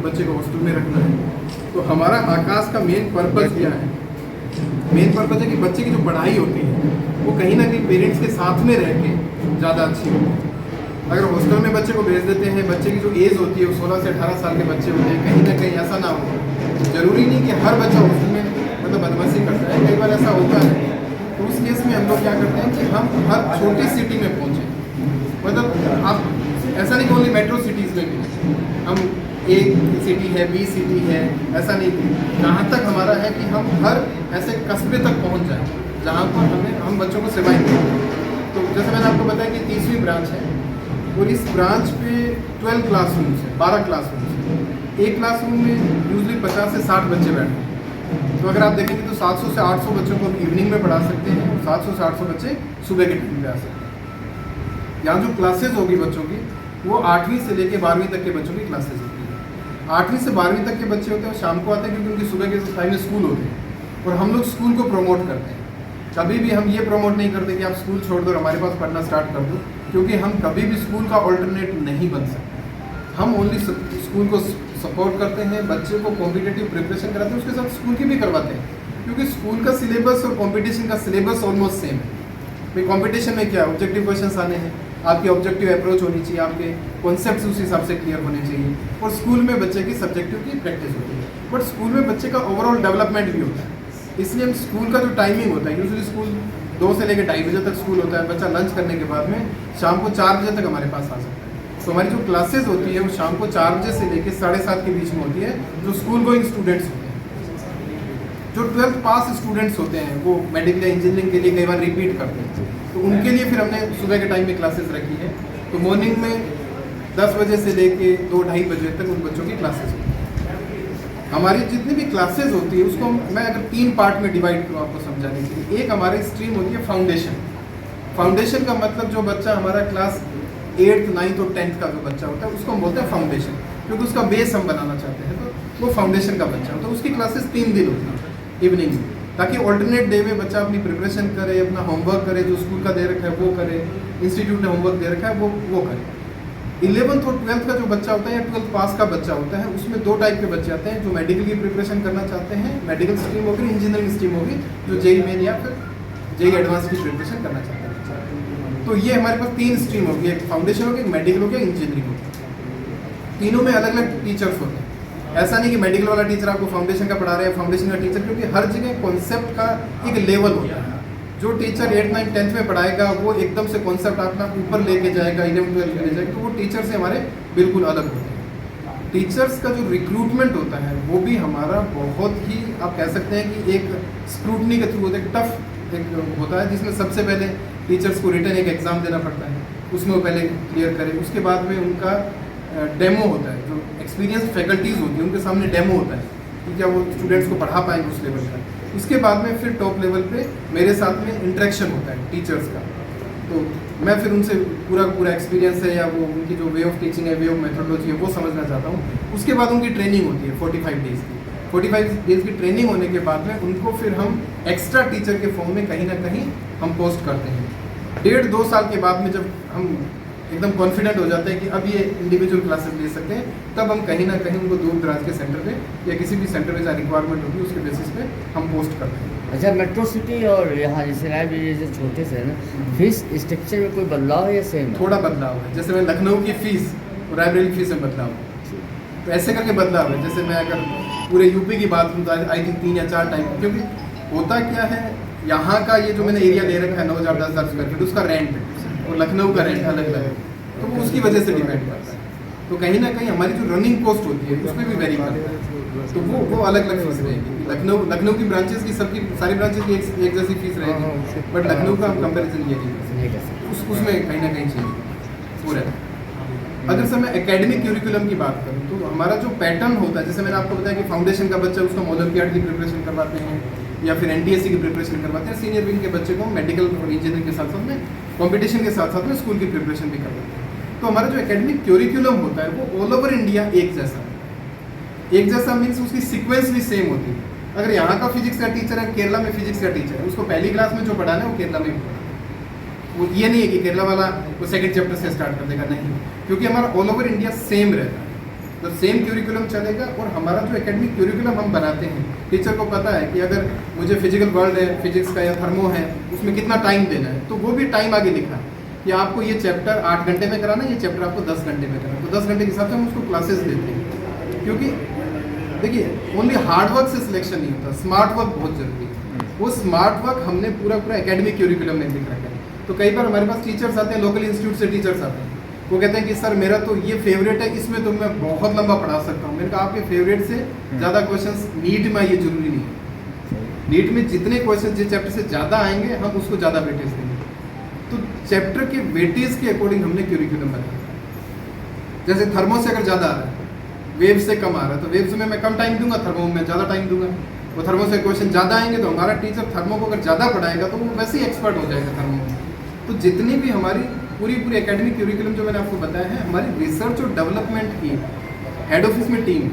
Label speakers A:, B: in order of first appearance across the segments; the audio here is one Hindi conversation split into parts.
A: बच्चे को हॉस्टल में रखना है। तो हमारा आकाश का मेन पर्पज़ क्या है? मेन पर्पज़ है कि बच्चे की जो पढ़ाई होती है वो कहीं ना कहीं पेरेंट्स के साथ में रह के ज़्यादा अच्छी होती है। अगर हॉस्टल में बच्चे को भेज देते हैं, बच्चे की जो एज होती है वो 16 से 18 साल के बच्चे होते हैं, कहीं ना कहीं ऐसा ना हो। ज़रूरी नहीं कि हर बच्चा हॉस्टल में मतलब बदमाशी करता है, कई बार ऐसा होता है। तो उस केस में हम लोग क्या करते हैं कि हम हर छोटी सिटी में पहुँचें। मतलब आप ऐसा नहीं कि ओनली मेट्रो सिटीज़ में भी हम ए सिटी है, बी सिटी है, ऐसा नहीं। जहाँ तक हमारा है कि हम हर ऐसे कस्बे तक पहुँच जाएँ जहाँ पर हम बच्चों को सेवाएं दें। तो जैसे मैंने आपको बताया कि 30वीं ब्रांच है और इस ब्रांच पे 12 क्लासरूम्स है, 12 क्लासरूम्स है। एक क्लासरूम में यूजली 50 से 60 बच्चे बैठते हैं। तो अगर आप देखेंगे तो 700 से 800 बच्चों को इवनिंग में पढ़ा सकते हैं और 700 से 800 बच्चे सुबह के टाइम पे आ सकते हैं। यहाँ जो क्लासेज होगी बच्चों की वो 8वीं से लेकर 12वीं तक के बच्चों की क्लासेज होती है। 8वीं से 12वीं तक के बच्चे होते हैं, शाम को आते हैं क्योंकि उनकी सुबह के टाइम में स्कूल होते हैं और हम लोग स्कूल को प्रमोट करते हैं। कभी भी हम ये प्रमोट नहीं करते कि आप स्कूल छोड़ दो और हमारे पास पढ़ना स्टार्ट कर दो, क्योंकि हम कभी भी स्कूल का ऑल्टरनेट नहीं बन सकते। हम ओनली स्कूल को सपोर्ट करते हैं, बच्चे को कॉम्पिटिटिव प्रिपरेशन कराते हैं, उसके साथ स्कूल की भी करवाते हैं, क्योंकि स्कूल का सिलेबस और कंपटीशन का सिलेबस ऑलमोस्ट सेम है। भाई कंपटीशन में क्या ऑब्जेक्टिव क्वेश्चंस आने हैं, आपकी ऑब्जेक्टिव अप्रोच होनी चाहिए, आपके कॉन्सेप्ट्स उस हिसाब से क्लियर होने चाहिए, और स्कूल में बच्चे की सब्जेक्टिव की प्रैक्टिस होती है, बट स्कूल में बच्चे का ओवरऑल डेवलपमेंट भी होता है। इसलिए हम स्कूल का जो टाइमिंग होता है, यूजुअली स्कूल 2 से लेकर 2:30 बजे तक स्कूल होता है। बच्चा लंच करने के बाद में शाम को 4 बजे तक हमारे पास आ सकता है। तो हमारी जो क्लासेज होती है वो शाम को 4 बजे से लेकर 7:30 के बीच में होती है। जो स्कूल गोइंग स्टूडेंट्स होते हैं, जो 12th पास स्टूडेंट्स होते हैं, वो मेडिकल इंजीनियरिंग के लिए कई बार रिपीट करते हैं, तो उनके लिए फिर हमने सुबह के टाइम में क्लासेस रखी है। तो मॉर्निंग में 10 बजे से लेके 2-2:30 बजे तक उन बच्चों की क्लासेस होती है। हमारी जितनी भी क्लासेस होती है उसको मैं अगर 3 पार्ट में डिवाइड करूँ आपको समझाने के लिए। एक हमारी स्ट्रीम होती है फाउंडेशन। फाउंडेशन का मतलब जो बच्चा हमारा क्लास 8th, 9th और 10th का जो बच्चा होता है उसको हम बोलते हैं फाउंडेशन, क्योंकि उसका बेस हम बनाना चाहते हैं। तो वो फाउंडेशन का बच्चा होता है, उसकी क्लासेस 3 दिन होती है इवनिंग में, ताकि ऑल्टरनेट डे में बच्चा अपनी प्रिपरेशन करे, अपना होमवर्क करे, जो स्कूल का दे रखा है वो करे, इंस्टीट्यूट ने होमवर्क दे रखा है वो करे। 11th और 12th का जो बच्चा होता है या 12th पास का बच्चा होता है, उसमें 2 टाइप के बच्चे आते हैं। जो मेडिकल की प्रिपरेशन करना चाहते हैं, मेडिकल स्ट्रीम होगी, इंजीनियरिंग स्ट्रीम होगी, जो जेई मेन या फिर जेई एडवांस की प्रिपरेशन करना चाहते हैं। तो ये हमारे पास 3 स्ट्रीम होगी, एक फाउंडेशन होगी, एक मेडिकल होगी, इंजीनियरिंग होगी। तीनों में अलग अलग टीचर्स होते हैं। ऐसा नहीं कि मेडिकल वाला टीचर आपको फाउंडेशन का पढ़ा रहा है, फाउंडेशन का टीचर, क्योंकि हर जगह कॉन्सेप्ट का एक लेवल होता है। जो टीचर 8th, 9th, 10th में पढ़ाएगा वो एकदम से कॉन्सेप्ट अपना ऊपर लेके जाएगा, 11th, 12th में ले जाएगा, तो वो टीचर से हमारे बिल्कुल अलग होते हैं। टीचर्स का जो रिक्रूटमेंट होता है वो भी हमारा बहुत ही, आप कह सकते हैं कि एक स्क्रूटनी के थ्रू होता है, टफ एक होता है, जिसमें सबसे पहले टीचर्स को रिटन एक एग्ज़ाम देना पड़ता है, उसमें वो पहले क्लियर करें। उसके बाद में उनका डेमो होता है, जो एक्सपीरियंस फैकल्टीज़ होती है उनके सामने डेमो होता है कि क्या वो स्टूडेंट्स को पढ़ा पाएंगे उस लेवल का। उसके बाद में फिर टॉप लेवल पे मेरे साथ में इंटरेक्शन होता है टीचर्स का, तो मैं फिर उनसे पूरा एक्सपीरियंस है या वो उनकी जो वे ऑफ टीचिंग है, वे ऑफ मेथोडोलॉजी है, वो समझना चाहता हूँ। उसके बाद उनकी ट्रेनिंग होती है 45 डेज़ की। 45 डेज़ की ट्रेनिंग होने के बाद में उनको फिर हम एक्स्ट्रा टीचर के फॉर्म में कहीं ना कहीं हम पोस्ट करते हैं। 1.5-2 साल के बाद में जब हम एकदम कॉन्फिडेंट हो जाते हैं कि अब ये इंडिविजुअल क्लासेस ले सकते हैं, तब हम कहीं ना कहीं उनको दूर दराज के सेंटर पे या किसी भी सेंटर में जहाँ रिक्वायरमेंट होगी उसके बेसिस पे हम पोस्ट करते हैं।
B: अच्छा, मेट्रो सिटी और यहाँ जैसे लाइब्रेरी जैसे छोटे से है ना, फीस स्ट्रक्चर में कोई बदलाव है या सेम है?
A: थोड़ा बदलाव है। जैसे मैं लखनऊ की फ़ीस और लाइब्रेरी फीस में बदलाव है, तो ऐसे करके बदलाव है। जैसे मैं अगर पूरे यूपी की बात करूँ तो आई थिंक 3 या 4 टाइप, क्योंकि होता क्या है, यहाँ का ये जो मैंने एरिया ले रखा है 9,000-10,000 स्क्वायर फीट, उसका रेंट है और लखनऊ का रेंट अलग अलग है, तो वो उसकी वजह से डिपेंड करता है। तो कहीं ना कहीं हमारी जो रनिंग कॉस्ट होती है उसमें भी वेरी करता है, तो वो अलग अलग फीस रहेगी। लखनऊ की ब्रांचेस की सबकी सारी ब्रांचेस की एक जैसी फीस रहेगी, बट लखनऊ का हम कंपेरिजन ये नहीं कर सकते, उसमें कहीं ना कहीं चेंज हो रहा है। अगर सर मैं एकेडमिक क्यूरिकुलम की बात करूँ तो हमारा जो पैटर्न होता है, जैसे मैंने आपको बताया कि फाउंडेशन का बच्चा उसका ओलंपियाड की प्रिपरेशन करवाते हैं या फिर एनटीएससी की प्रिपरेशन करवाते हैं, सीनियर विंग के बच्चे को मेडिकल और इंजीनियरिंग के साथ साथ में कंपटीशन के साथ साथ में स्कूल की प्रिपरेशन भी करवाते हैं। तो हमारा जो एकेडमिक क्यूरिकुलम होता है वो ऑल ओवर इंडिया एक जैसा मीन्स उसकी सीक्वेंस भी सेम होती है। अगर यहाँ का फिजिक्स का टीचर है, केरला में फिजिक्स का टीचर है, उसको पहली क्लास में जो पढ़ाना है वो केरला में भी पढ़ाना है। वो ये नहीं है कि केरला वाला वो सेकंड चैप्टर से स्टार्ट कर देगा, नहीं, क्योंकि हमारा ऑल ओवर इंडिया सेम रहता है। तो सेम क्यूरिकुलम चलेगा। और हमारा जो एकेडमिक क्यूरिकुलम हम बनाते हैं, टीचर को पता है कि अगर मुझे फिजिकल वर्ल्ड है, फिजिक्स का या थर्मो है, उसमें कितना टाइम देना है, तो वो भी टाइम आगे लिखा है कि आपको ये चैप्टर 8 घंटे में कराना है, ये चैप्टर आपको 10 घंटे में कराना है। तो 10 घंटे के हिसाब से हम उसको क्लासेस देते हैं, क्योंकि देखिए ओनली हार्ड वर्क से सिलेक्शन नहीं होता, स्मार्ट वर्क बहुत जरूरी है। वो स्मार्ट वर्क हमने पूरा एकेडमिक क्यूरिकुलम में लिख रखा है। तो कई बार हमारे पास टीचर्स आते हैं, लोकल इंस्टीट्यूट से टीचर्स आते हैं, वो कहते हैं कि सर मेरा तो ये फेवरेट है, इसमें तो मैं बहुत लंबा पढ़ा सकता हूँ। मैंने कहा आपके फेवरेट से ज़्यादा क्वेश्चंस नीट में ये जरूरी नहीं है। नीट में जितने क्वेश्चन जिस चैप्टर से ज़्यादा आएंगे हम उसको ज़्यादा वेटेज देंगे। तो चैप्टर के वेटेज के अकॉर्डिंग हमने क्यूरिकुलम बनाया। जैसे थर्मो से अगर ज़्यादा आ रहा है, वेव से कम आ रहा है, तो वेव्स में मैं कम टाइम दूंगा, थर्मो में ज़्यादा टाइम दूंगा। वो थर्मो से क्वेश्चन ज़्यादा आएंगे तो हमारा टीचर थर्मो को अगर ज़्यादा पढ़ाएगा तो वो वैसे ही एक्सपर्ट हो जाएगा थर्मो में। तो जितनी भी हमारी पूरी एकेडमिक क्यूरिकुलम जो मैंने आपको बताया है, हमारी रिसर्च और डेवलपमेंट की हेड ऑफिस में टीम,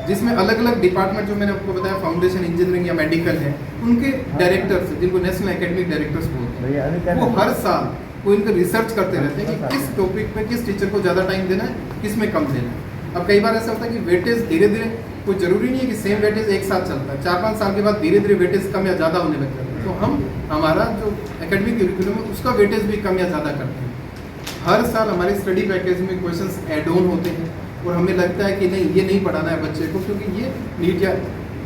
A: जिसमें अलग अलग डिपार्टमेंट जो मैंने आपको बताया, फाउंडेशन, इंजीनियरिंग या मेडिकल है, उनके डायरेक्टर्स जिनको नेशनल एकेडमिक डायरेक्टर्स बोलते हैं, वो हर साल वो इनका रिसर्च करते रहते हैं कि किस टॉपिक पे किस टीचर को ज़्यादा टाइम देना है, किस में कम देना है। अब कई बार ऐसा होता है कि वेटेज धीरे धीरे, कोई ज़रूरी नहीं है कि सेम वेटेज एक साथ चलता है, 4-5 साल के बाद धीरे धीरे वेटेज कम या ज़्यादा होने लग जाता है। तो हम हमारा जो एकेडमिक क्यूरिकुलम है उसका वेटेज भी कम या ज़्यादा करते हैं। हर साल हमारे स्टडी पैकेज में क्वेश्चंस ऐड ऑन होते हैं और हमें लगता है कि नहीं ये नहीं पढ़ाना है बच्चे को क्योंकि ये नीट या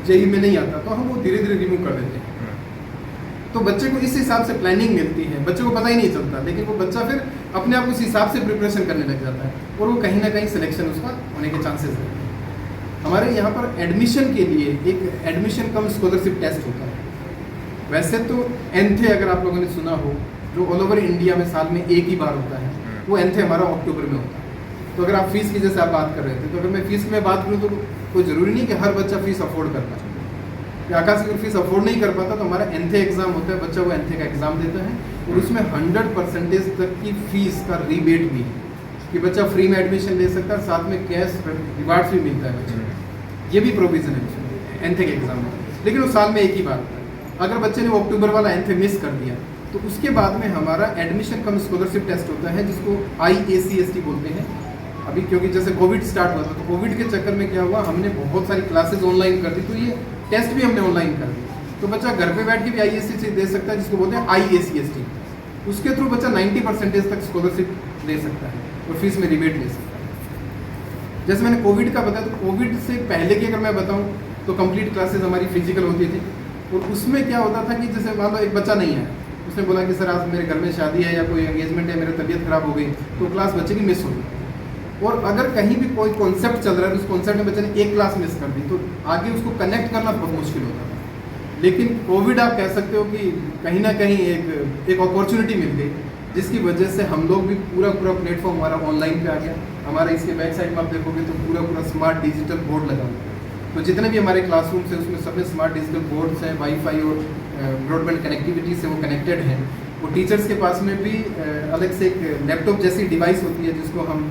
A: जेईई में नहीं आता, तो हम वो धीरे धीरे रिमूव कर देते हैं। तो बच्चे को इस हिसाब से प्लानिंग मिलती है, बच्चे को पता ही नहीं चलता, लेकिन वो बच्चा फिर अपने आप उस हिसाब से प्रिपरेशन करने लग जाता है और वो कहीं ना कहीं सिलेक्शन उसका होने के चांसेस रहते हैं। हमारे यहाँ पर एडमिशन के लिए एक एडमिशन कम स्कॉलरशिप टेस्ट होता है। वैसे तो एनथे अगर आप लोगों ने सुना हो, जो ऑल ओवर इंडिया में साल में एक ही बार होता है, वो एनथे हमारा अक्टूबर में होता है। तो अगर आप फीस की जैसे आप बात कर रहे थे, तो अगर मैं फीस में बात करूँ तो कोई ज़रूरी नहीं कि हर बच्चा फीस अफोर्ड कर पाए। आकाश अगर फीस अफोर्ड नहीं कर पाता तो हमारा एनथे एग्जाम होता है, बच्चा वो एनथे का एग्जाम देता है और उसमें 100% तक की फीस का रिबेट भी है कि बच्चा फ्री में एडमिशन ले सकता है, साथ में कैश रिवार्ड्स भी मिलता है बच्चे को। ये भी प्रोविजन है उसमें एनथे के एग्जाम में, लेकिन वो साल में एक ही बार होता है। अगर बच्चे ने वो अक्टूबर वाला एनथे मिस कर दिया तो उसके बाद में हमारा एडमिशन कम स्कॉलरशिप टेस्ट होता है, जिसको IACST बोलते हैं। अभी क्योंकि जैसे कोविड स्टार्ट हुआ था, तो कोविड के चक्कर में क्या हुआ, हमने बहुत सारी क्लासेस ऑनलाइन कर दी, तो ये टेस्ट भी हमने ऑनलाइन कर दी। तो बच्चा घर पे बैठ के भी IACST दे सकता है, जिसको बोलते हैं IACST। उसके थ्रू बच्चा 90% तक स्कॉलरशिप ले सकता है और फीस में रिबेट ले सकता है। जैसे मैंने कोविड का बताया, तो कोविड से पहले की अगर मैं बताऊँ तो कंप्लीट क्लासेस हमारी फिजिकल होती थी और उसमें क्या होता था कि जैसे मान लो एक बच्चा नहीं है, उसने बोला कि सर आज मेरे घर में शादी है या कोई एंगेजमेंट है, मेरी तबीयत खराब हो गई, तो क्लास बच्चे की मिस हो गई। और अगर कहीं भी कोई कॉन्सेप्ट चल रहा है, उस कॉन्सेप्ट में बच्चे ने एक क्लास मिस कर दी, तो आगे उसको कनेक्ट करना बहुत मुश्किल होता था। लेकिन कोविड आप कह सकते हो कि कहीं ना कहीं एक अपॉर्चुनिटी मिल गई, जिसकी वजह से हम लोग भी पूरा प्लेटफॉर्म हमारा ऑनलाइन पे आ गया। हमारा इसके बैक साइड में आप देखोगे तो पूरा स्मार्ट डिजिटल बोर्ड लगा हुआ है। तो जितने भी हमारे क्लासरूम्स हैं उसमें सब में स्मार्ट डिजिटल बोर्ड्स हैं, वाईफाई और ब्रॉडबैंड कनेक्टिविटी से वो कनेक्टेड हैं। वो टीचर्स के पास में भी अलग से एक लैपटॉप जैसी डिवाइस होती है, जिसको हम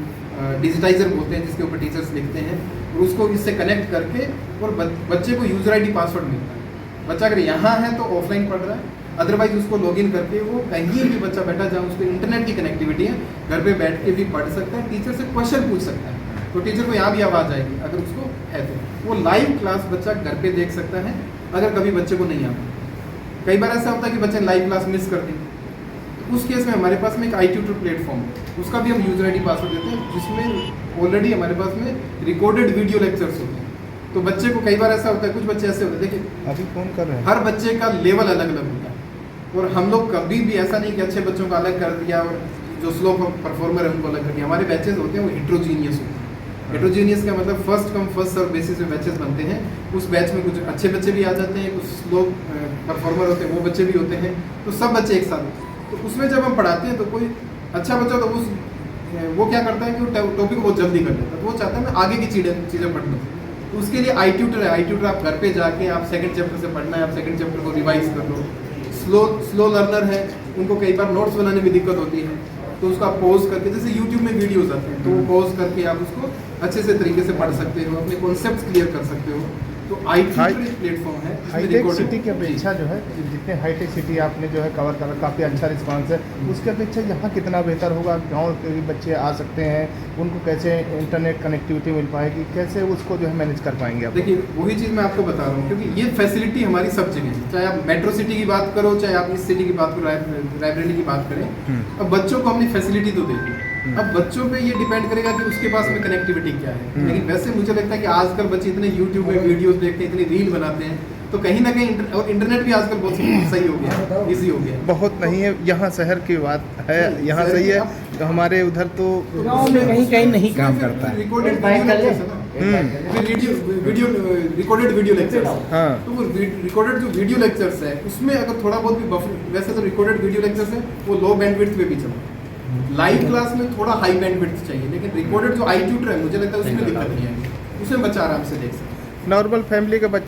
A: डिजिटाइजर बोलते हैं, जिसके ऊपर टीचर्स लिखते हैं, और उसको इससे कनेक्ट करके और बच्चे को यूज़र ID पासवर्ड मिलता है। बच्चा अगर यहाँ है तो ऑफलाइन पढ़ रहा है, अदरवाइज उसको लॉगिन करके वो कहीं भी बच्चा बैठा जहाँ उसको इंटरनेट की कनेक्टिविटी है, घर पे बैठ के भी पढ़ सकता है, टीचर से क्वेश्चन पूछ सकता है, तो टीचर को यहाँ भी आवाज़ आएगी अगर उसको है तो। वो लाइव क्लास बच्चा घर पे देख सकता है अगर कभी बच्चे को नहीं आता। कई बार ऐसा होता है कि बच्चे ने लाइव क्लास मिस कर दी, तो उस केस में हमारे पास में एक iTutor प्लेटफॉर्म है, उसका भी हम यूज़र ID पासवर्ड देते हैं, जिसमें ऑलरेडी हमारे पास में रिकॉर्डेड वीडियो लेक्चर्स होते हैं। तो बच्चे को कई बार ऐसा होता है, कुछ बच्चे ऐसे होते हैं, देखिए
C: अभी फोन कर रहे हैं,
A: हर बच्चे का लेवल अलग अलग होता है, और हम लोग कभी भी ऐसा नहीं कि अच्छे बच्चों को अलग कर दिया और जो स्लो परफॉर्मर है उनको अलग कर दिया। हमारे बैचेस होते हैं वो हेट्रोजीनियस होते हैं। हेट्रोजीनियस का मतलब first come first serve basis पे बैचेस बनते हैं। उस बैच में कुछ अच्छे बच्चे भी आ जाते हैं, कुछ स्लो परफॉर्मर होते हैं वो बच्चे भी होते हैं, तो सब बच्चे एक साथ होते हैं। तो उसमें जब हम पढ़ाते हैं तो कोई अच्छा बच्चा तो वो क्या करता है कि वो टॉपिक बहुत जल्दी कर लेता है, तो वो चाहता है मैं आगे की चीज़ें पढ़ लूँ। तो उसके लिए iTutor है। iTutor आप घर पे जाके आप सेकंड चैप्टर से पढ़ना है, आप सेकंड चैप्टर को रिवाइज कर लो। स्लो लर्नर है, उनको कई बार नोट्स बनाने में दिक्कत होती है, तो उसको आप पॉज करके, जैसे यूट्यूब में वीडियोस आते हैं, तो वो पॉज करके आप उसको अच्छे से तरीके से पढ़ सकते हो, अपने कॉन्सेप्ट क्लियर कर सकते हो। तो आई
C: हाई-
A: प्लेटफॉर्म है जिसमें
C: हाईटेक
A: recorded-
C: सिटी की
A: जी।
C: अपेक्षा जो है, जितने हाईटेक सिटी आपने जो है कवर करा, काफ़ी अच्छा रिस्पांस है, उसके अपेक्षा यहाँ कितना बेहतर होगा? गांव के भी बच्चे आ सकते हैं, उनको कैसे इंटरनेट कनेक्टिविटी मिल पाएगी, कैसे उसको जो है मैनेज कर पाएंगे आप?
A: देखिए वही चीज़ मैं आपको बता रहा हूँ, क्योंकि ये फैसिलिटी हमारी सब जगह है, चाहे आप मेट्रो सिटी की बात करो, चाहे आप इस सिटी की बात करो, रायबरेली की बात करें। अब बच्चों को हमने फैसिलिटी तो दी, अब बच्चों पे ये डिपेंड करेगा कि उसके पास में कनेक्टिविटी क्या है। लेकिन वैसे मुझे लगता है कि आजकल बच्चे इतने यूट्यूब में वीडियोस देखते हैं, इतनी रील बनाते हैं, तो कहीं ना कहीं और इंटरनेट भी आजकल बहुत सही हो गया, इजी हो गया।
C: बहुत नहीं है, यहाँ शहर की बात है, यहाँ सही है, तो हमारे उधर तो
D: गाँव में कहीं कहीं नहीं काम करता है।
A: रिकॉर्डेड
B: एक बाइक कर ले,
A: वीडियो
B: एक बाइक कर ले।
A: वीडियो रिकॉर्डेड वीडियो लेक्चर्स,
C: हाँ।
A: तो वो रिकॉर्डेड जो वीडियो लेक्चर्स है उसमें अगर थोड़ा बहुत भी बफर, वैसे तो रिकॉर्डेड वीडियो लेक्चर्स है वो लो बैंडविड्थ पे भी चलता है। लाइव क्लास में थोड़ा हाई बैंडविड्थ चाहिए, लेकिन रिकॉर्डेड जो आई ट्यूटर है मुझे लगता है उसमें दिक्कत नहीं है, उसमें बच्चा आराम से देख सकता है।
C: नॉर्मल फैमिली का बच्चा